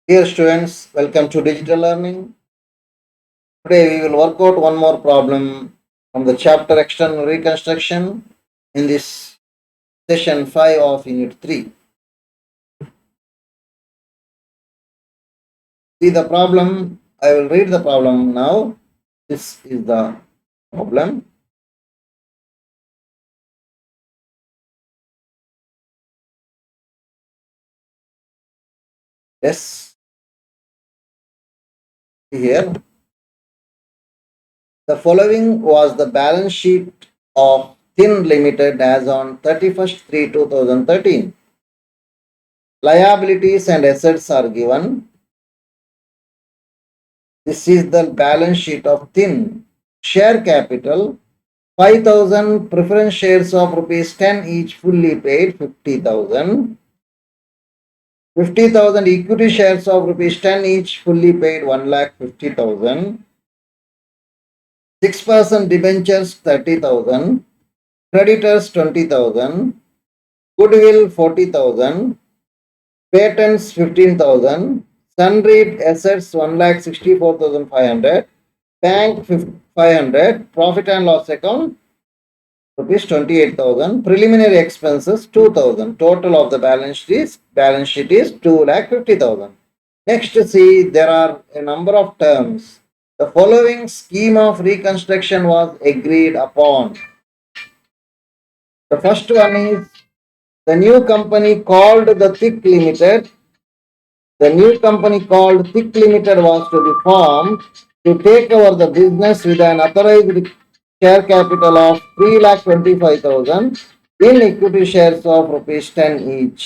Dear students, welcome to digital learning. Today we will work out one more problem from the chapter external reconstruction in this session 5 of unit 3. See the problem, I will read the problem now. This is the problem. Yes, here. The following was the balance sheet of Thin Limited as on 31st 3 2013. Liabilities and assets are given. This is the balance sheet of Thin. Share capital 5,000 preference shares of rupees 10 each fully paid 50,000. 50,000 equity shares of rupees 10 each fully paid 1,50,000. 6% debentures 30,000. Creditors 20,000. Goodwill 40,000. Patents 15,000. Sundry assets 1,64,500. Bank 500. Profit and loss account rupees 28,000. Preliminary expenses 2,000. Total of the balance sheet is 2,50,000. Next, see, there are a number of terms. The following scheme of reconstruction was agreed upon. The first one is the new company called the Thick Limited. The new company called Thick Limited was to be formed to take over the business with an authorized share capital of 3,25,000 in equity shares of rupees 10 each.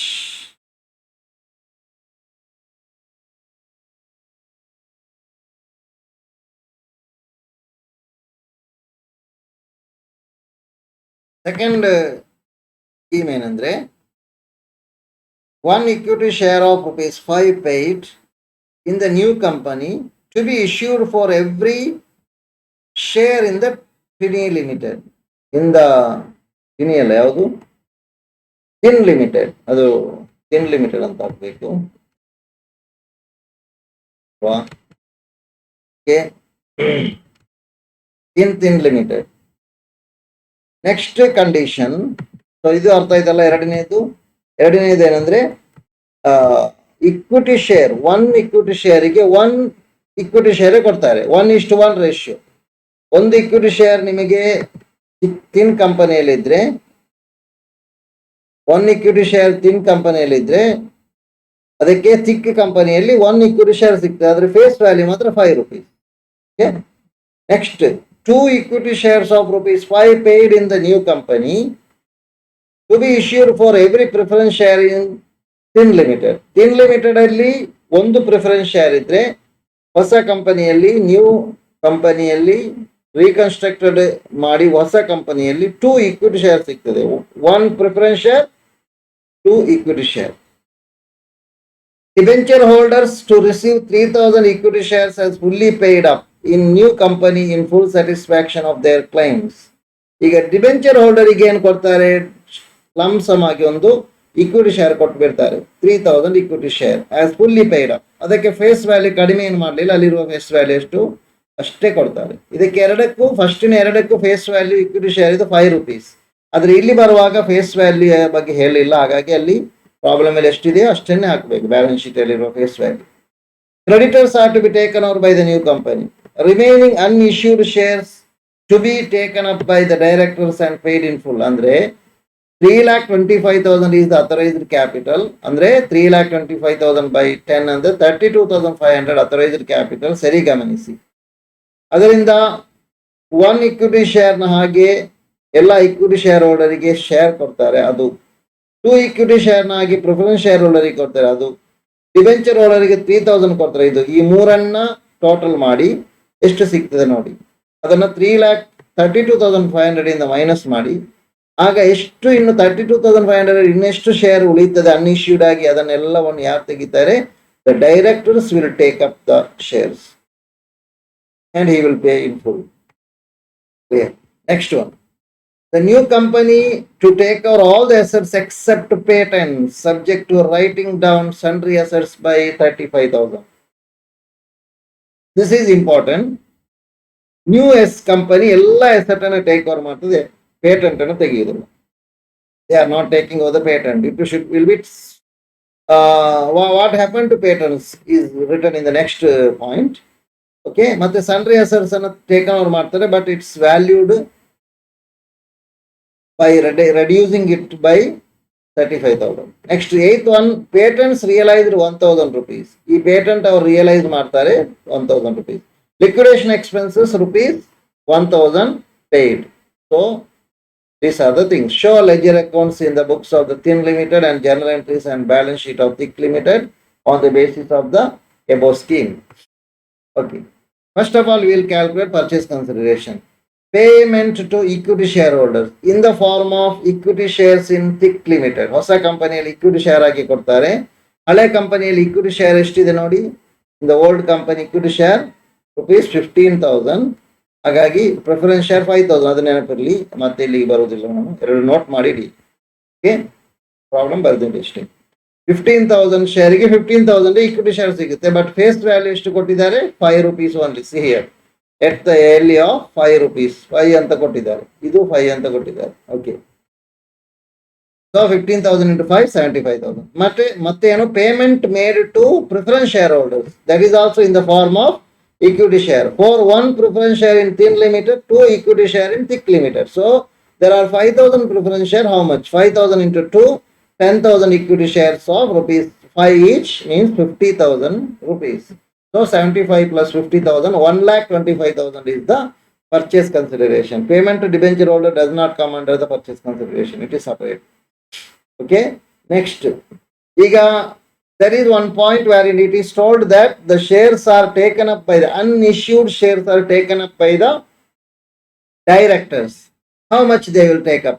Second scheme ಏನಂದ್ರೆ one equity share of rupees 5 paid in the new company to be issued for every share in the Thin Limited. In the Thin ಅಲ್ಲ ಯಾವುದು Thin Limited, ಅದು Thin Limited ಅಂತ ಹಾಕಬೇಕು. Okay, Thin Limited. Next condition, so ಇದು ಅರ್ಥ ಆಯ್ತಲ್ಲ. ಎರಡನೇದು ಏನಂದ್ರೆ ಇಕ್ವಿಟಿ ಶೇರ್, ಒನ್ ಇಕ್ವಿಟಿ ಶೇರಿಗೆ ಒನ್ ಇಕ್ವಿಟಿ ಶೇರ್ ಕೊಡ್ತಾರೆ, 1:1 ರೇಷಿಯೋ. ಒಂದು ಇಕ್ವಿಟಿ ಶೇರ್ ನಿಮಗೆ ಥಿನ್ ಕಂಪನಿಯಲ್ಲಿದ್ರೆ, ಒನ್ ಇಕ್ವಿಟಿ ಶೇರ್ ಥಿನ್ ಕಂಪನಿಯಲ್ಲಿದ್ರೆ ಅದಕ್ಕೆ ಥಿಕ್ ಕಂಪನಿಯಲ್ಲಿ ಒನ್ ಇಕ್ವಿಟಿ ಶೇರ್ ಸಿಗ್ತದೆ. ಆದ್ರೆ ಫೇಸ್ ವ್ಯಾಲ್ಯೂ ಮಾತ್ರ 5 rupees. Next, 2 equity shares of rupees 5 paid in the new company to be issued for every preference share in Thin Limited. Thin Limited ಅಲ್ಲಿ ಒಂದು preference share ಇದ್ರೆ, ಹೊಸ ಕಂಪನಿಯಲ್ಲಿ, new ಕಂಪನಿಯಲ್ಲಿ reconstructed ಮಾಡಿ ಹೊಸ ಕಂಪನಿಯಲ್ಲಿ 2 equity ಶೇರ್ ಸಿಗ್ತದೆ. 1 preference share, 2 equity share. Debenture holders to receive 3,000 equity shares as fully paid up in new company in full satisfaction of their claims. ಈಗ ಡಿಬೆಂಚರ್ ಹೋಲ್ಡರಿಗೆ ಏನು ಕೊಡ್ತಾರೆ, ಲಂಸಮ್ ಆಗಿ ಒಂದು ಇಕ್ವಿಟಿ ಶೇರ್ ಕೊಟ್ಬಿಡ್ತಾರೆ, 3,000 equity share as fully paid up. ಅದಕ್ಕೆ face value ಕಡಿಮೆ ಏನು ಮಾಡಲಿಲ್ಲ, ಅಲ್ಲಿರುವ ಫೇಸ್ ವ್ಯಾಲ್ಯೂ ಎಷ್ಟು ಅಷ್ಟೇ ಕೊಡ್ತಾರೆ. ಇದಕ್ಕೆ ಎರಡಕ್ಕೂ, ಫಸ್ಟಿನ ಎರಡಕ್ಕೂ ಫೇಸ್ ವ್ಯಾಲ್ಯೂ ಇಕ್ವಿಟಿ ಶೇರ್ ಇದು 5 rupees. ಆದ್ರೆ ಇಲ್ಲಿ ಬರುವಾಗ ಫೇಸ್ ವ್ಯಾಲ್ಯೂ ಬಗ್ಗೆ ಹೇಳಿಲ್ಲ, ಹಾಗಾಗಿ ಅಲ್ಲಿ ಪ್ರಾಬ್ಲಮ್ ಅಲ್ಲಿ ಎಷ್ಟಿದೆಯೋ ಅಷ್ಟನ್ನೇ ಹಾಕಬೇಕು ಬ್ಯಾಲೆನ್ಸ್ ಶೀಟ್ ಅಲ್ಲಿರುವ face value. Creditors are to be taken over by the new company. Remaining unissued shares to be taken up by the directors and paid in full. ಅಂದ್ರೆ 3,25,000 is the authorized capital. ಅಂದ್ರೆ 3,25,000 by 10 ಅಂದ್ರೆ 32,500 authorized capital. ಸರಿ ಗಮನಿಸಿ. ಅದರಿಂದ 1 equity share ನ ಹಾಗೆ ಎಲ್ಲ equity share ಹೋಲ್ಡರಿಗೆ share ಕೊಡ್ತಾರೆ, ಅದು 2 equity share ನ ಹಾಗೆ ಪ್ರಿಫರೆನ್ಸ್ ಶೇರ್ ಹೋಲ್ಡರಿಗೆ ಕೊಡ್ತಾರೆ, ಅದು ಡಿಬೆಂಚರ್ ಹೋಲ್ಡರಿಗೆ 3,000 ಕೊಡ್ತಾರೆ. ಇದು ಈ ಮೂರನ್ನ ಟೋಟಲ್ ಮಾಡಿ ಎಷ್ಟು ಸಿಗ್ತದೆ ನೋಡಿ. ಅದನ್ನ 3,32,500 ಇಂದ ಮೈನಸ್ ಮಾಡಿ, ಆಗ ಎಷ್ಟು ಇನ್ನು 32,500 ಇನ್ನೆಷ್ಟು ಶೇರ್ ಉಳಿತದೆ ಅನ್ಇಶ್ಯೂಡ್ ಆಗಿ, ಅದನ್ನೆಲ್ಲವನ್ನು ಯಾರು ತೆಗಿತಾರೆ, the directors will take up the shares and he will pay in full. Next one, The new company to take over all the assets except patents, subject to writing down sundry assets by 35,000. This is important. New S company ಎಲ್ಲ asset ಅನ್ನು take over ಮಾಡ್ತದೆ, patent ಅನ್ನು ತೆಗೆಯುವುದಿಲ್ಲ. They are not taking over the patent. It will be what happened to patents is written in the next point. Okay, ಮತ್ತೆ sundry assets ಅನ್ನು take over ಮಾಡ್ತಾರೆ, but it's valued by reducing it by 35,000. Next, 8th one, patents realized 1,000 rupees. ಈ patent ಅವರು realize ಮಾಡ್ತಾರೆ 1,000 rupees. Liquidation expenses rupees 1,000 paid. So these are the things. Show ledger accounts in the books of the Thin Limited and journal entries and balance sheet of Thick Limited on the basis of the above scheme. Okay. First of all, we will calculate purchase consideration. Payment to equity shareholders in the form of equity shares in Thick Limited. ಹೊಸ ಕಂಪನಿಯಲ್ಲಿ equity share ಆಗಿ ಕೊಡ್ತಾರೆ. ಹಳೆ ಕಂಪನಿಯಲ್ಲಿ equity share ಎಷ್ಟಿದೆ ನೋಡಿ. In the old company equity share rupees 15,000. ಹಾಗಾಗಿ preference share 5,000. ಅದು ನೆನಪಿರಲಿ, ಮತ್ತೆ ಇಲ್ಲಿ ಬರೋದಿಲ್ಲ, ನಾನು ಎರಡು ನೋಟ್ ಮಾಡಿಡಿ. ಓಕೆ, ಪ್ರಾಬ್ಲಮ್ ಬರ್ದಿದೆ ಅಷ್ಟೇ. 15,000 ಶೇರ್ಗೆ 15,000 ಈಕ್ವಿಟಿ ಶೇರ್ ಸಿಗುತ್ತೆ, ಬಟ್ ಫೇಸ್ ವ್ಯಾಲ್ಯೂ ಎಷ್ಟು ಕೊಟ್ಟಿದ್ದಾರೆ? 5 rupees only. See here at the value of 5 rupees, 5 ಅಂತ ಕೊಟ್ಟಿದ್ದಾರೆ, ಇದು 5 ಅಂತ ಕೊಟ್ಟಿದ್ದಾರೆ. Okay, so 15,000 into 5, 75,000. ಮತ್ತೆ ಏನು? Payment made to preference share holders, that is also in the form of equity share. For 1 preference share in Thin Limited, 2 equity share in Thick Limited. So there are 5,000 preference share. How much? 5,000 into 2, 10,000 equity shares of rupees 5 each means 50,000 rupees. So 75 plus 50,000, 1,25,000 is the purchase consideration. Payment to debenture holder does not come under the purchase consideration. It is separate. Okay. Next, there is one point wherein it is told that the shares are taken up by the unissued shares are taken up by the directors. How much they will take up?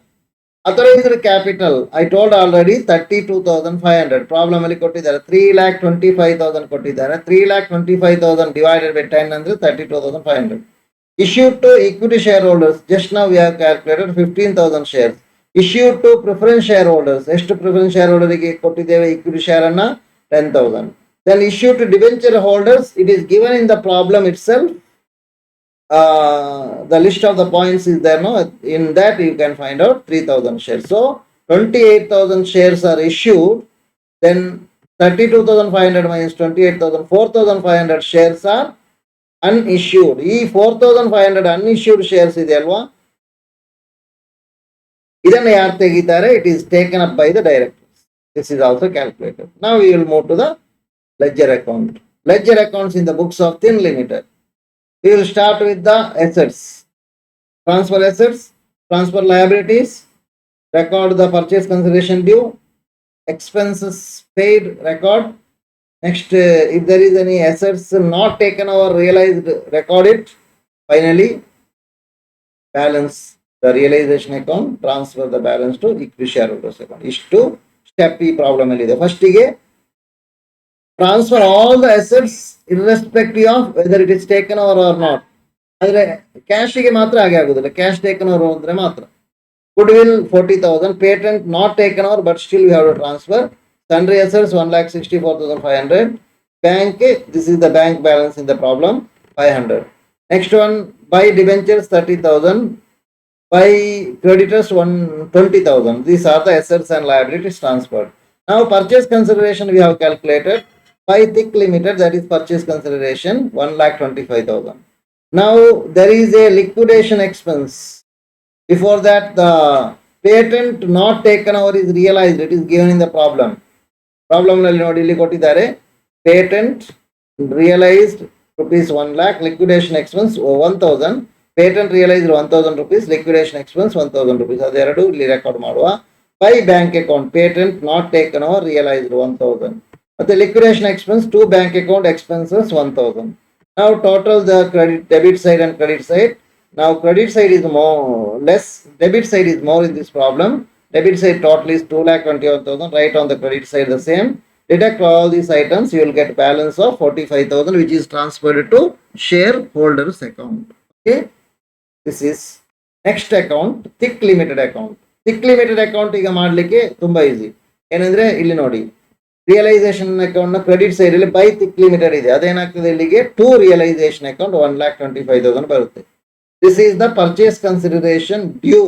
Authorized capital, I told already, 32,500. Problem ಅಲ್ಲಿ ಕೊಟ್ಟಿದ್ದಾರೆ 3,25,000 ಕೊಟ್ಟಿದ್ದಾರೆ. 3,25,000 divided by 10 ಅಂದ್ರೆ 32,500. Issued to equity shareholders, just now we have calculated 15,000 shares. Issued to preference shareholders, ಎಷ್ಟು preference share ಹೋಲ್ಡರ್ಗೆ ಕೊಟ್ಟಿದ್ದೇವೆ equity share ಅನ್ನ? 10,000. Then issued to debenture holders, it is given in the problem itself. The list of the points is there, no? In that you can find out 3,000 shares. So 28,000 shares are issued. Then 32,500 minus 28,000, 4,500 shares are unissued. ಈ 4,500 unissued shares ಇದೆ ಅಲ್ವಾ, ಇದನ್ನು ಯಾರು ತೆಗಿತಾರೆ? It is taken up by the directors. This is also calculated. Now we will move to the ledger account. Ledger accounts in the books of Thin Limited. We will start with the assets. Transfer assets, transfer liabilities, record the purchase consideration due, expenses paid, record. Next, if there is any assets not taken or realized, record it. Finally, balance the realization account, transfer the balance to equity shareholders account. ಇಷ್ಟು step ಈ problem ಅಲ್ಲಿ ಇದೆ. ಫಸ್ಟಿಗೆ transfer all the assets irrespective of whether it is taken over or not. ಆದರೆ ಕ್ಯಾಶಿಗೆ ಮಾತ್ರ ಹಾಗೆ ಆಗುದಿಲ್ಲ, ಕ್ಯಾಶ್ ಟೇಕನ್ ಓವರ್ ಅಂದ್ರೆ ಮಾತ್ರ. Good will 40,000, patent not taken over but still we have to transfer. Sundry assets 1,64,500. Bank, this is the bank balance in the problem, 500. Next one, by debentures 30,000. By creditors 20,000. These are the assets and liabilities transferred. Now purchase consideration we have calculated. By Thick Limited, that is purchase consideration 1,25,000. Now there is a liquidation expense. Before that, the patent not taken over is realized. It is given in the problem. Problem nalli nodi illi kottidare. Patent realized rupees 1 lakh, liquidation expense 1,000. Patent realise 1,000 rupees, liquidation expense 1,000 rupees. ಅದೆರಡು ಇಲ್ಲಿ record ಮಾಡುವ. By bank account, patent not taken over realised 1,000. ಮತ್ತೆ liquidation expense to bank account expenses 1,000. Now total the debit side and credit side. Now credit side is less, debit side is more in this problem. Debit side total is 2,21,000. Write on the credit side the same. Deduct all these items, you will get balance of 45,000 which is transferred to shareholders account. Okay. This is next account thick limited account. Thick limited account ಈಗ ಮಾಡಲಿಕ್ಕೆ ತುಂಬಾ easy. ಏನಂದ್ರೆ ಇಲ್ಲಿ ನೋಡಿ, realisation account ನ credit side ಅಲ್ಲಿ by thick limited ಇದೆ. ಅದೇನಾಗ್ತದೆ, ಇಲ್ಲಿಗೆ ಟು ರಿಯಲೈಸೇಷನ್ ಅಕೌಂಟ್ 1,25,000 ಬರುತ್ತೆ. This is the purchase consideration due.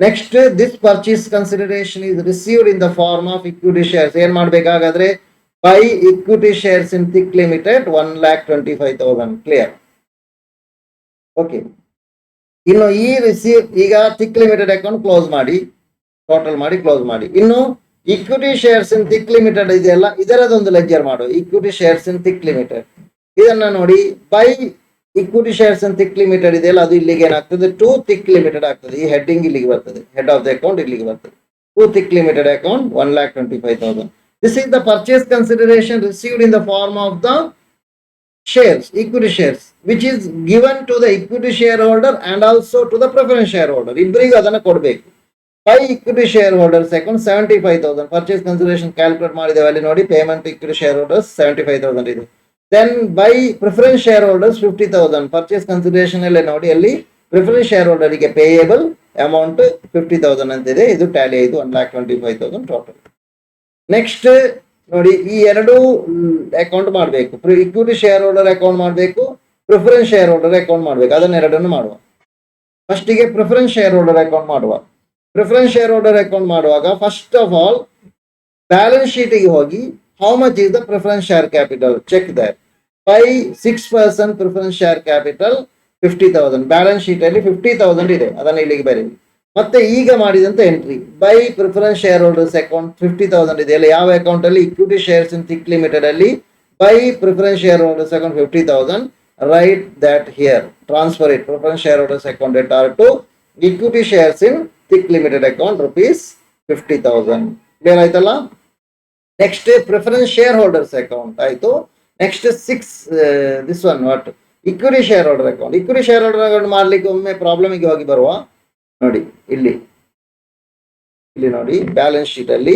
Next, this purchase consideration is received in the form of equity shares. ಏನ್ ಮಾಡ್ಬೇಕಾಗಾದ್ರೆ, by equity shares in thick limited 1,25,000. Clear? Okay. ಇನ್ನು ಈ receive ಈಗ thick limited account close ಮಾಡಿ, total ಮಾಡಿ close ಮಾಡಿ. ಇನ್ನು equity shares in thick limited ಇದೆಯಲ್ಲ, ಇದರದೊಂದು ಲೆಡ್ಜರ್ ಮಾಡು. Equity shares in thick limited ಇದನ್ನ ನೋಡಿ, by equity shares in thick limited ಇದೆಯಲ್ಲ, ಅದು ಇಲ್ಲಿಗೆ ಏನಾಗ್ತದೆ, ಟು ಥಿಕ್ ಲಿಮಿಟೆಡ್ ಆಗ್ತದೆ. ಈ ಹೆಡ್ಡಿಂಗ್ ಇಲ್ಲಿಗೆ ಬರ್ತದೆ, ಹೆಡ್ ಆಫ್ ದ ಅಕೌಂಟ್ ಇಲ್ಲಿಗೆ ಬರ್ತದೆ. To Thick limited account 1,25,000. This is the purchase consideration received in the form of the shares, equity shares, which is given to the equity shareholder and also to the preference shareholder. ಇಬ್ಬರಿಗೂ ಅದನ್ನ ಕೊಡಬೇಕು. By equity share holders account 75,000 purchase consideration calculate ಮಾಡಿದ್ದೇವೆ ಅಲ್ಲಿ ನೋಡಿ. Payment equity share holders 75,000 ಇದೆ. Then by preference share holders 50,000 purchase consideration ಅಲ್ಲೇ ನೋಡಿ, ಅಲ್ಲಿ ಪ್ರಿಫರೆನ್ಸ್ ಶೇರ್ ಹೋಲ್ಡರ್ ಗೆ ಪೇಯಬಲ್ ಅಮೌಂಟ್ 50,000 ಅಂತಿದೆ. ಇದು ಟ್ಯಾಲಿ ಆಯಿತು 1,25,000 ಟೋಟಲ್. ನೆಕ್ಸ್ಟ್ ನೋಡಿ, ಈ ಎರಡು ಅಕೌಂಟ್ ಮಾಡಬೇಕು. ಇಕ್ವಿಟಿ ಶೇರ್ ಹೋಲ್ಡರ್ ಅಕೌಂಟ್ ಮಾಡಬೇಕು, ಪ್ರಿಫರೆನ್ಸ್ ಶೇರ್ ಹೋಲ್ಡರ್ ಅಕೌಂಟ್ ಮಾಡಬೇಕು. ಅದನ್ನೆರಡನ್ನು ಮಾಡುವ. ಫಸ್ಟಿಗೆ ಪ್ರಿಫರೆನ್ಸ್ ಶೇರ್ ಹೋಲ್ಡರ್ ಅಕೌಂಟ್ ಮಾಡುವ. ಪ್ರಿಫರೆನ್ಸ್ ಶೇರ್ ಹೋಲ್ಡರ್ ಅಕೌಂಟ್ ಮಾಡುವಾಗ ಫಸ್ಟ್ ಆಫ್ ಆಲ್ ಬ್ಯಾಲೆನ್ಸ್ ಶೀಟಿಗೆ ಹೋಗಿ, how much is the preference share capital, check that. By 6% preference share capital 50,000. Balance sheet ಅಲ್ಲಿ 50,000 ಇದೆ, ಅದನ್ನು ಇಲ್ಲಿಗೆ ಬರೀರಿ. ಮತ್ತೆ ಈಗ ಮಾಡಿದಂತ entry, by preference share holders account 50,000 ಇದೆ ಅಲ್ಲ, ಯಾವ ಅಕೌಂಟ್ ಅಲ್ಲಿ, equity shares in thick limited ಅಲ್ಲಿ by preference share holders account 50,000. Right that here, transfer it preference share holders account debtor to equity shares in thick limited account ₹50,000. Clear ಆಯ್ತಲ್ಲ? Next preference share holders account ಆಯ್ತು. Next this one what, equity share holder account. Equity share holder account ಮಾಡ್ಲಿಕ್ಕೆ ಒಮ್ಮೆ ಪ್ರಾಬ್ಲಮ್ಗೆ ಹೋಗಿ ಬರುವ. ನೋಡಿ ಇಲ್ಲಿ ನೋಡಿ, ಬ್ಯಾಲೆನ್ಸ್ ಶೀಟ್ ಅಲ್ಲಿ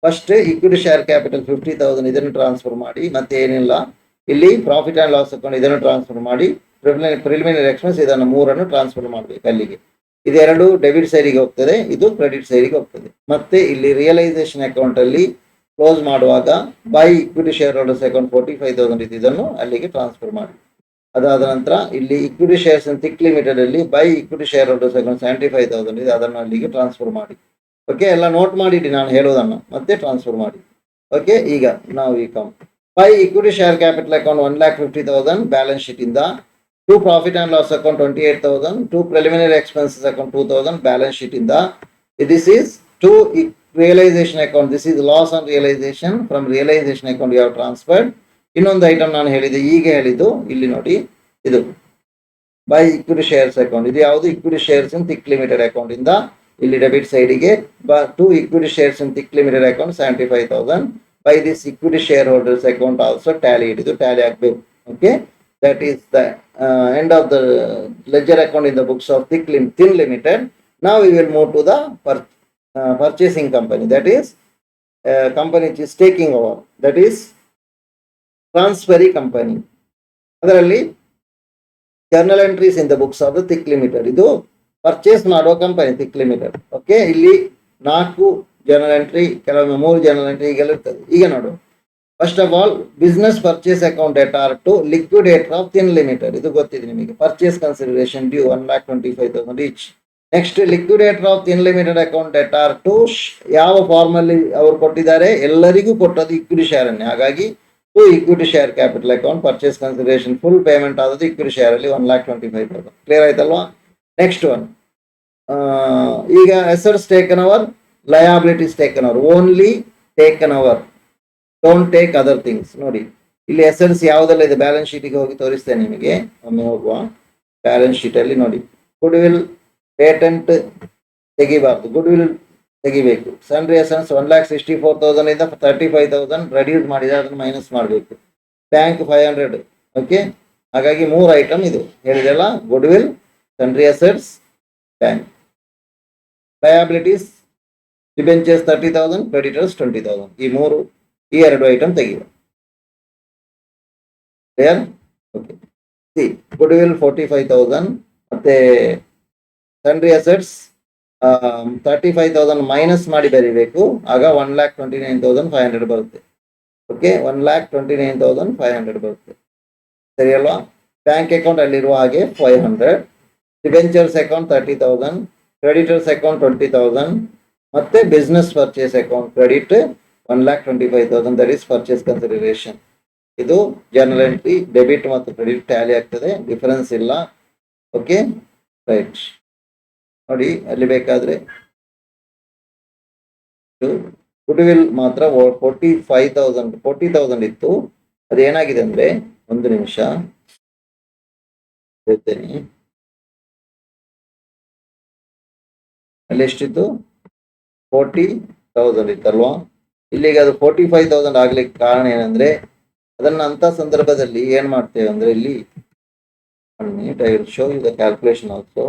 ಫಸ್ಟ್ ಇಕ್ವಿಟಿ ಶೇರ್ ಕ್ಯಾಪಿಟಲ್ 50,000 ಇದನ್ನು ಟ್ರಾನ್ಸ್ಫರ್ ಮಾಡಿ. ಮತ್ತೆ ಏನಿಲ್ಲ, ಇಲ್ಲಿ ಪ್ರಾಫಿಟ್ ಅಂಡ್ ಲಾಸ್ ಅಕೌಂಟ್ ಇದನ್ನು ಟ್ರಾನ್ಸ್ಫರ್ ಮಾಡಿ. ಪ್ರಿಲಿಮಿನರಿ ಎಕ್ಸ್ಪೆನ್ಸ್ ಇದನ್ನು 3 ಟ್ರಾನ್ಸ್ಫರ್ ಮಾಡಬೇಕು ಅಲ್ಲಿಗೆ. ಇದೆರಡು ಡೆಬಿಟ್ ಸೈಡಿಗೆ ಹೋಗ್ತದೆ, ಇದು ಕ್ರೆಡಿಟ್ ಸೈಡಿಗೆ ಹೋಗ್ತದೆ. ಮತ್ತೆ ಇಲ್ಲಿ ರಿಯಲೈಸೇಷನ್ ಅಕೌಂಟ್ ಅಲ್ಲಿ ಕ್ಲೋಸ್ ಮಾಡುವಾಗ by equity share holders account 45,000 ಇದೆ, ಇದನ್ನು ಅಲ್ಲಿಗೆ ಟ್ರಾನ್ಸ್ಫರ್ ಮಾಡಿ. ಅದಾದ ನಂತರ ಇಲ್ಲಿ ಇಕ್ವಿಟಿ ಶೇರ್ಸ್ ಥಿಕ್ ಲಿಮಿಟೆಡ್ ಅಲ್ಲಿ by equity share holders account 75,000 ಇದೆ, ಅದನ್ನು ಅಲ್ಲಿಗೆ ಟ್ರಾನ್ಸ್ಫರ್ ಮಾಡಿ. ಓಕೆ, ಎಲ್ಲ ನೋಟ್ ಮಾಡಿಡಿ ನಾನು ಹೇಳೋದನ್ನು, ಮತ್ತೆ ಟ್ರಾನ್ಸ್ಫರ್ ಮಾಡಿ. ಓಕೆ, ಈಗ ನಾವು ಈ come by equity share capital account 1,50,000 balance sheet ಇಂದ, to profit and loss account 28,000, to preliminary expenses account 2,000 balance sheet ಇಂದ. This is to realisation account, this is loss on realisation. From realisation account you have transferred. ಇನ್ನೊಂದು item ನಾನು ಹೇಳಿದೆ, ಈಗ ಹೇಳಿದ್ದು ಇಲ್ಲಿ ನೋಡಿ, ಇದು ಬೈ ಇಕ್ವಿಟಿ ಶೇರ್ಸ್ ಅಕೌಂಟ್. ಇದು ಯಾವುದು, equity shares in thick limited account ಇಂದ ಇಲ್ಲಿ ಡೆಬಿಟ್ ಸೈಡಿಗೆ to equity shares in thick limited account 75,000. By this equity share holders account also tally, ಇದು ಟ್ಯಾಲಿ ಆಗಬೇಕು. Okay, that is the end of the ledger account in the books of Thin Limited. Now we will move to the purchasing company, that is company which is taking over, that is transferee company. ಅದರಲ್ಲಿ journal entries in the books of the thick limited, ಇದು purchase ಮಾಡುವ company thick limited. Okay, ಇಲ್ಲಿ 4 journal entry, ಕೆಲವೊಮ್ಮೆ 3 journal entry ಹೀಗೆಲ್ಲ ಇರ್ತದೆ. ಈಗ ನೋಡು, first of all business purchase account debtor to liquidator of Thin Limited, ಇದು ಗೊತ್ತಿದೆ ನಿಮಗೆ. Purchase consideration due 1,25,000 each. Next liquidator of Thin Limited account debtor to, ಯಾವ ಫಾರ್ಮ್ ಅಲ್ಲಿ ಅವರು ಕೊಟ್ಟಿದ್ದಾರೆ, ಎಲ್ಲರಿಗೂ ಕೊಟ್ಟದ್ದು ಇಕ್ವಿಟಿ ಶೇರ್ ಅನ್ನೇ, ಹಾಗಾಗಿ to equity share capital account purchase consideration full payment ಆದದ್ದು ಇಕ್ವಿಟಿ ಶೇರ್ ಅಲ್ಲಿ 1,25,000. ಕ್ಲಿಯರ್ ಆಯ್ತಲ್ವಾ? ನೆಕ್ಸ್ಟ್ ಒನ್, ಈಗ assets taken over, liabilities taken over. Only taken over, don't take other things. ನೋಡಿ ಇಲ್ಲಿ ಅಸೆಟ್ಸ್ ಯಾವುದೆಲ್ಲ ಇದೆ, ಬ್ಯಾಲೆನ್ಸ್ ಶೀಟಿಗೆ ಹೋಗಿ ತೋರಿಸ್ತೇನೆ ನಿಮಗೆ. ಒಮ್ಮೆ ಹೋಗುವ ಬ್ಯಾಲೆನ್ಸ್ ಶೀಟ್ ಅಲ್ಲಿ ನೋಡಿ, ಗುಡ್ ವಿಲ್ ಪೇಟೆಂಟ್ ತೆಗಿಬಾರ್ದು, ಗುಡ್ ವಿಲ್ ತೆಗಿಬೇಕು. ಸನ್ರಿ ಅಸೆಟ್ಸ್ 1,64,000 ಇಂದ 35,000 ರೆಡ್ಯೂಸ್ ಮಾಡಿದ್ರೆ ಅದನ್ನು ಮೈನಸ್ ಮಾಡಬೇಕು. ಬ್ಯಾಂಕ್ 500. ಓಕೆ, ಹಾಗಾಗಿ 3 ಐಟಮ್ ಇದು ಹೇಳಿದೆಲ್ಲ, goodwill, sundry assets, bank. Liabilities, debentures 30,000, creditors 20,000. ಈ 2 ಐಟಮ್ ತೆಗೆಯುವ. Clear? Okay, see goodwill 45,000, ಮತ್ತೆ ಸನ್ರಿ ಅಸೆಟ್ಸ್ 35,000 ಮೈನಸ್ ಮಾಡಿ ಬರೀಬೇಕು, ಆಗ 1,29,500 ಬರುತ್ತೆ. ಓಕೆ, 1,29,500 ಬರುತ್ತೆ, ಸರಿ ಅಲ್ವಾ? ಬ್ಯಾಂಕ್ ಅಕೌಂಟ್ ಅಲ್ಲಿರುವ ಹಾಗೆ 500, ಡಿಬೆಂಚರ್ಸ್ ಅಕೌಂಟ್ 30,000, ಕ್ರೆಡಿಟರ್ಸ್ ಅಕೌಂಟ್ 20,000, ಮತ್ತೆ business purchase account credit 1,25,000, that is purchase consideration. ಇದು ಜರ್ನಲ್ ಎಂಟ್ರಿ, ಡೆಬಿಟ್ ಮತ್ತು ಕ್ರೆಡಿಟ್ ಟ್ಯಾಲಿ ಆಗ್ತದೆ, ಡಿಫರೆನ್ಸ್ ಇಲ್ಲ. Okay, right. ನೋಡಿ, ಅಲ್ಲಿ ಬೇಕಾದ್ರೆ ಗುಡ್ ವಿಲ್ ಮಾತ್ರ 40,000 ಇತ್ತು. ಅದೇನಾಗಿದೆ ಅಂದ್ರೆ, ಒಂದು ನಿಮಿಷ ಹೇಳ್ತೇನೆ. ಅಲ್ಲಿ ಎಷ್ಟಿತ್ತು? 40,000 ಇತ್ತಲ್ವಾ? ಇಲ್ಲಿಗೆ ಅದು 45,000 ಆಗ್ಲಿಕ್ಕೆ ಕಾರಣ ಏನಂದ್ರೆ, ಅದನ್ನ ಅಂತ ಸಂದರ್ಭದಲ್ಲಿ ಏನ್ ಮಾಡ್ತೇವೆ ಅಂದ್ರೆ, ಇಲ್ಲಿ I will show you the calculation also.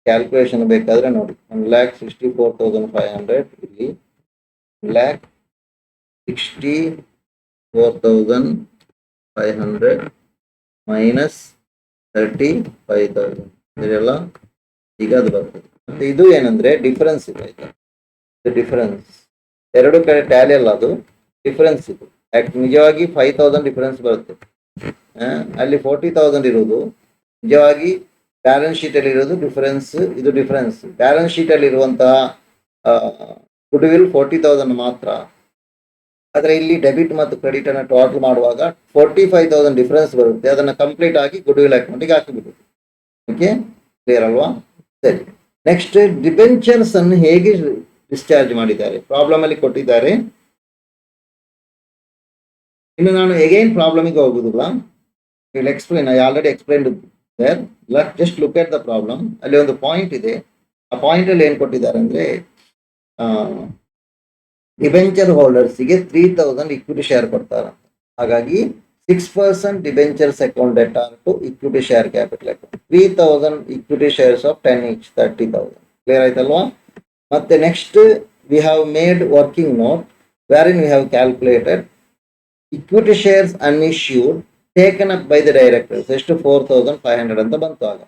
Calculation ಬೇಕಾದ್ರೆ ನೋಡಿ, 1,64,500 ಇಲ್ಲಿ 1,64,500 ಮೈನಸ್ 35,000 ಇದೆಲ್ಲ ಈಗ ಅದು ಬರ್ತದೆ. ಮತ್ತೆ ಇದು ಏನಂದ್ರೆ ಡಿಫರೆನ್ಸ್ ಇದೆ, ಆಯ್ತಾ? ಡಿಫರೆನ್ಸ್ ಎರಡು ಕಡೆ ಟ್ಯಾಲಿ ಅಲ್ಲ, ಅದು ಡಿಫರೆನ್ಸ್ ಇದು. ನಿಜವಾಗಿ 5,000 ಡಿಫರೆನ್ಸ್ ಬರುತ್ತೆ. ಅಲ್ಲಿ 40,000 ಇರುವುದು, ನಿಜವಾಗಿ ಬ್ಯಾಲೆನ್ಸ್ ಶೀಟ್ ಅಲ್ಲಿ ಇರೋದು ಡಿಫರೆನ್ಸ್. ಇದು ಡಿಫರೆನ್ಸ್. ಬ್ಯಾಲೆನ್ಸ್ ಶೀಟ್ ಅಲ್ಲಿ ಇರುವಂತಹ ಗುಡ್ ವಿಲ್ 40,000 ಮಾತ್ರ. ಆದ್ರೆ ಇಲ್ಲಿ ಡೆಬಿಟ್ ಮತ್ತು ಕ್ರೆಡಿಟ್ ಅನ್ನು ಟೋಟಲ್ ಮಾಡುವಾಗ 45,000 ಡಿಫರೆನ್ಸ್ ಬರುತ್ತೆ. ಅದನ್ನ ಕಂಪ್ಲೀಟ್ ಆಗಿ ಗುಡ್ ವಿಲ್ ಅಕೌಂಟಿಗೆ ಹಾಕಿಬಿಡುದು. ಓಕೆ, ಕ್ಲಿಯರ್ ಅಲ್ವಾ? ಸರಿ, ನೆಕ್ಸ್ಟ್ ಡಿಬೆಂಚರ್ಸ್ ಅನ್ನು ಹೇಗೆ ಡಿಸ್ಚಾರ್ಜ್ ಮಾಡಿದ್ದಾರೆ, ಪ್ರಾಬ್ಲಮ್ ಅಲ್ಲಿ ಕೊಟ್ಟಿದ್ದಾರೆ. ಇನ್ನು ನಾನು ಎಗೈನ್ ಪ್ರಾಬ್ಲಮಿಗೆ ಹೋಗುದಿಲ್ಲ, will explain. I already explained there. Just look at the problem. ಅಲ್ಲಿ ಒಂದು ಪಾಯಿಂಟ್ ಇದೆ, ಆ ಪಾಯಿಂಟ್ ಅಲ್ಲಿ ಏನ್ ಕೊಟ್ಟಿದ್ದಾರೆ ಅಂದ್ರೆ, ಡಿಬೆಂಚರ್ ಹೋಲ್ಡರ್ಸ್ಗೆ 3,000 ಇಕ್ವಿಟಿ ಶೇರ್ ಕೊಡ್ತಾರೆ. ಹಾಗಾಗಿ 6% debentures account debtor to equity share capital account. 3,000 equity shares of 10 each, 30,000. Clear ಆಯ್ತಲ್ವಾ? ಮತ್ತೆ next we have made working note wherein we have calculated equity shares unissued taken up by the directors. ಎಷ್ಟು 4,500 ಅಂತ ಬಂತು. ಆಗ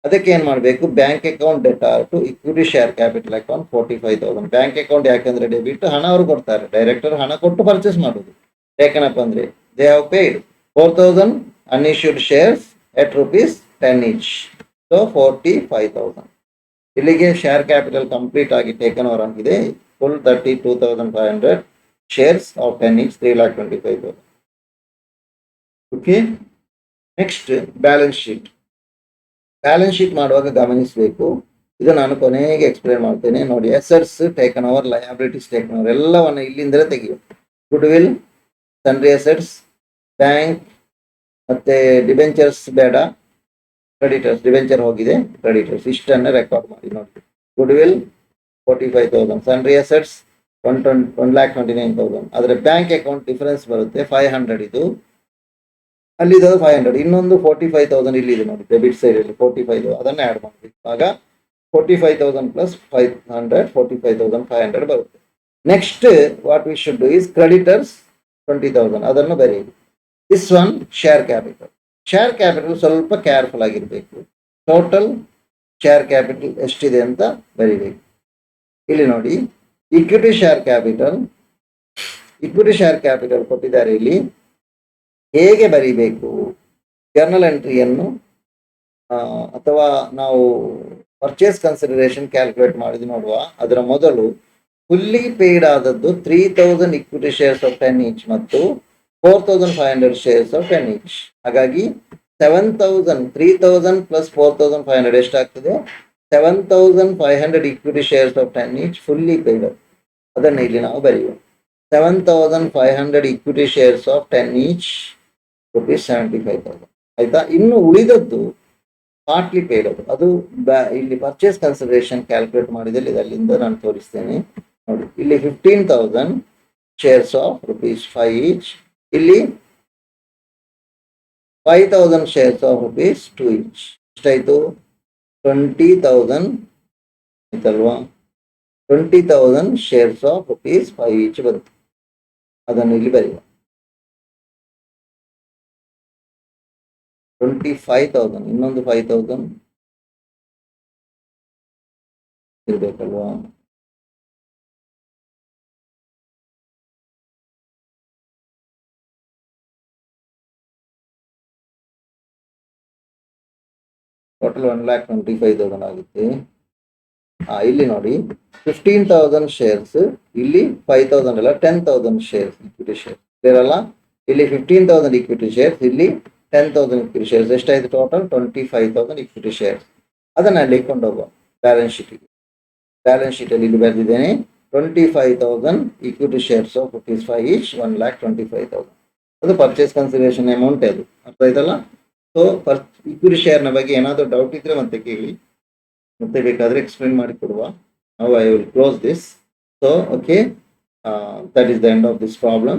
ಅದಕ್ಕೆ ಏನ್ ಮಾಡಬೇಕು, bank account debtor to equity share capital account 45,000. Bank account ಯಾಕಂದ್ರೆ ಡೆಬಿಟ್, ಹಣ ಅವರು ಕೊಡ್ತಾರೆ, ಡೈರೆಕ್ಟರ್ ಹಣ ಕೊಟ್ಟು ಪರ್ಚೇಸ್ ಮಾಡುದು. ಟೇಕನ್ ಅಪ್ ಅಂದ್ರೆ they have paid 4,000 unissued shares at ₹10 each, so 45,000. ಇಲ್ಲಿಗೆ ಶೇರ್ ಕ್ಯಾಪಿಟಲ್ ಕಂಪ್ಲೀಟ್ ಆಗಿ ಟೇಕನ್ ಓವರ್ ಆಗಿದೆ. Full 32,500 shares of 10 each, 3,25,000. Okay, next balance sheet. Balance sheet ಮಾಡುವಾಗ ಗಮನಿಸಬೇಕು, ಇದು ನಾನು ಕೊನೆಗೆ ಎಕ್ಸ್ಪ್ಲೇನ್ ಮಾಡ್ತೇನೆ. ನೋಡಿ, assets taken over, liabilities taken over ಎಲ್ಲವನ್ನ ಇಲ್ಲಿಂದಲೇ ತೆಗೆಯುವ. Good will, sundry assets, bank, ಮತ್ತೆ ಡಿಬೆಂಚರ್ಸ್ ಬೇಡ, ಕ್ರೆಡಿಟರ್ಸ್, ಡಿಬೆಂಚರ್ ಹೋಗಿದೆ, ಕ್ರೆಡಿಟರ್ಸ್ ಇಷ್ಟನ್ನ ರೆಕಾರ್ಡ್ ಮಾಡಿ. ನೋಡಿ, ಗುಡ್ ವಿಲ್ 45,000, ಸನ್ರಿ ಅಸೆಟ್ಸ್ 1,29,000. ಆದರೆ ಬ್ಯಾಂಕ್ ಅಕೌಂಟ್ ಡಿಫರೆನ್ಸ್ ಬರುತ್ತೆ 500. ಇದು ಅಲ್ಲಿದ್ದು 500, ಇನ್ನೊಂದು 45,000 ಇಲ್ಲಿದೆ ನೋಡಿ, ಡೆಬಿಟ್ ಸೈಡ್ ಅಲ್ಲಿ 45,000, ಅದನ್ನ ಆಡ್ ಮಾಡಬೇಕು. ಆಗ 45,000 ಪ್ಲಸ್ 500, 45,500 ಬರುತ್ತೆ. Next what we should do is creditors 20,000, ಅದನ್ನು ಬರೆಯಿರಿ. This one share capital. Share capital ಸ್ವಲ್ಪ ಕೇರ್ಫುಲ್ ಆಗಿರ್ಬೇಕು. ಟೋಟಲ್ ಶೇರ್ ಕ್ಯಾಪಿಟಲ್ ಎಷ್ಟಿದೆ ಅಂತ ಬರೀಬೇಕು. ಇಲ್ಲಿ ನೋಡಿ, ಇಕ್ವಿಟಿ ಶೇರ್ ಕ್ಯಾಪಿಟಲ್ ಕೊಟ್ಟಿದ್ದಾರೆ. ಇಲ್ಲಿ ಹೇಗೆ ಬರೀಬೇಕು ಜರ್ನಲ್ ಎಂಟ್ರಿಯನ್ನು, ಅಥವಾ ನಾವು ಪರ್ಚೇಸ್ ಕನ್ಸಿಡರೇಷನ್ ಕ್ಯಾಲ್ಕುಲೇಟ್ ಮಾಡಿದ್ವಿ ನೋಡುವ. ಅದರ ಮೊದಲು ಫುಲ್ಲಿ ಪೇಯ್ಡ್ ಆದದ್ದು 3,000 ಇಕ್ವಿಟಿ ಶೇರ್ಸ್ ಆಫ್ 10 each ಮತ್ತು 4,500 ಶೇರ್ಸ್ ಆಫ್ 10 each. ಹಾಗಾಗಿ 7,000, 3,000 ಪ್ಲಸ್ 4,500 ಎಷ್ಟಾಗ್ತದೆ? 7,500 equity shares of 10 each fully paid. ಅದನ್ನು ಇಲ್ಲಿ ನಾವು ಬರೆಯುವ. 7,500 ಇಕ್ವಿಟಿ ಶೇರ್ಸ್ ಆಫ್ 10 each ₹75,000. ಆಯ್ತಾ? ಇನ್ನು ಉಳಿದದ್ದು ಪಾರ್ಟ್ಲಿ ಪೇಯ್ಡ್, ಅದು ಇಲ್ಲಿ ಪರ್ಚೇಸ್ ಕನ್ಸಿಡರೇಷನ್ ಕ್ಯಾಲ್ಕುಲೇಟ್ ಮಾಡಿದಲ್ಲಿ ಅಲ್ಲಿಂದ ನಾನು ತೋರಿಸ್ತೇನೆ. ನೋಡಿ, ಇಲ್ಲಿ 15,000 ಶೇರ್ಸ್ ಆಫ್ ₹5 each, ಇಲ್ಲಿ 5,000 ಶೇರ್ಸ್ ಆಫ್ ₹2 each. ಎಷ್ಟಾಯ್ತು? 20,000 ಆಯ್ತಲ್ವಾ? 20,000 ಶೇರ್ಸ್ ಆಫ್ ₹5 each ಬಂತು. ಅದನ್ನು ಇಲ್ಲಿ ಬರೆಯುವ. 25,000, ಇನ್ನೊಂದು 5,000, ಇರ್ಬೇಕಲ್ವಾ? ಟೋಟಲ್ 1,25,000 ಆಗುತ್ತೆ. ಇಲ್ಲಿ ನೋಡಿ 15,000 ಶೇರ್ಸ್, ಇಲ್ಲಿ 5,000 ಅಲ್ಲ 10,000 ಶೇರ್ಸ್ ಇಕ್ವಿಟಿ ಶೇರ್ ಇರಲ್ಲ. ಇಲ್ಲಿ 15,000 ಇಕ್ವಿಟಿ ಶೇರ್ಸ್, ಇಲ್ಲಿ 10,000 ಇಕ್ವಿಟಿ ಶೇರ್ಸ್. ಎಷ್ಟಾಯ್ತು ಟೋಟಲ್? 25,000 equity shares. ಅದನ್ನ ಅಲ್ಲಿ ಕೊಂಡೋಗುವ ಬ್ಯಾಲೆನ್ಸ್ ಶೀಟಿಗೆ. ಬ್ಯಾಲೆನ್ಸ್ ಶೀಟ್ ಅಲ್ಲಿ ಇಲ್ಲಿ ಬರೆದಿದ್ದೇನೆ 25,000 ಇಕ್ವಿಟಿ ಶೇರ್ಸ್ ಆಫ್ ₹5 ಈಚ್ 1,25,000. ಅದು ಪರ್ಚೇಸ್ ಕನ್ಸಿಡರೇಷನ್ ಅಮೌಂಟ್. ಅದು ಅರ್ಥ ಆಯ್ತಲ್ಲ? ಸೊ ಇಕ್ವಿಟಿ ಶೇರ್ನ ಬಗ್ಗೆ ಏನಾದರೂ ಡೌಟ್ ಇದ್ರೆ ಮತ್ತೆ ಕೇಳಿ, ಮತ್ತೆ ಬೇಕಾದ್ರೆ ಎಕ್ಸ್ಪ್ಲೇನ್ ಮಾಡಿ ಕೊಡುವ. Now I will close this. So okay, that is the end of this problem,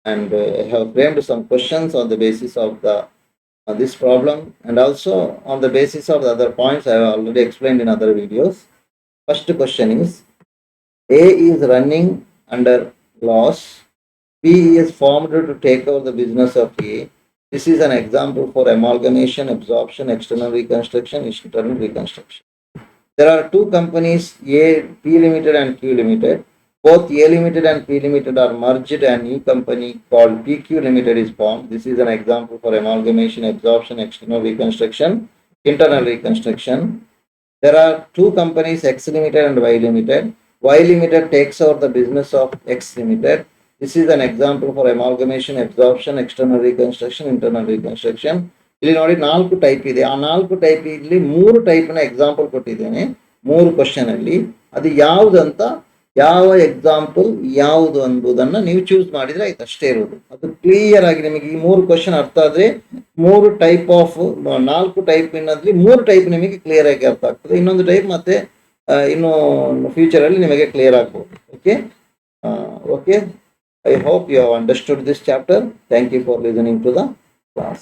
and I have framed some questions on the basis of this problem, and also on the basis of the other points I have already explained in other videos. First question is, A is running under loss, B is formed to take over the business of A. This is an example for amalgamation, absorption, external reconstruction, internal reconstruction. There are two companies, A, P Limited and Q Limited. Both A Limited and P Limited are merged and new company called PQ Limited is formed. This is an example for amalgamation, absorption, external reconstruction, internal reconstruction. There are two companies, X Limited and Y Limited. Y Limited takes over the business of X Limited. This is an example for amalgamation, absorption, external reconstruction, internal reconstruction. ಇಲ್ಲಿ ನೋಡಿ 4 type ಇದೆ. ಆ 4 type ಇಲ್ಲಿ 3 ಟೈಪ್ನ example ಕೊಟ್ಟಿದ್ದೇನೆ 3 question ಅಲ್ಲಿ. ಅದು ಯಾವುದಂತ, ಯಾವ ಎಕ್ಸಾಂಪಲ್ ಯಾವುದು ಎಂಬುದನ್ನು ನೀವು ಚೂಸ್ ಮಾಡಿದ್ರೆ ಆಯ್ತು, ಅಷ್ಟೇ ಇರೋದು. ಅದು ಕ್ಲಿಯರ್ ಆಗಿ ನಿಮಗೆ ಈ 3 ಕ್ವಶನ್ ಅರ್ಥ ಆದ್ರೆ 3 ಟೈಪ್ ಆಫ್ 4 ಟೈಪ್ ಇನ್ನದ್ರಲ್ಲಿ 3 ಟೈಪ್ ನಿಮಗೆ ಕ್ಲಿಯರ್ ಆಗಿ ಅರ್ಥ ಆಗ್ತದೆ. ಇನ್ನೊಂದು ಟೈಪ್ ಮತ್ತೆ ಇನ್ನು ಫ್ಯೂಚರ್ ಅಲ್ಲಿ ನಿಮಗೆ ಕ್ಲಿಯರ್ ಆಗ್ಬೋದು. Okay okay, I hope you have understood this chapter. Thank you for listening to the class.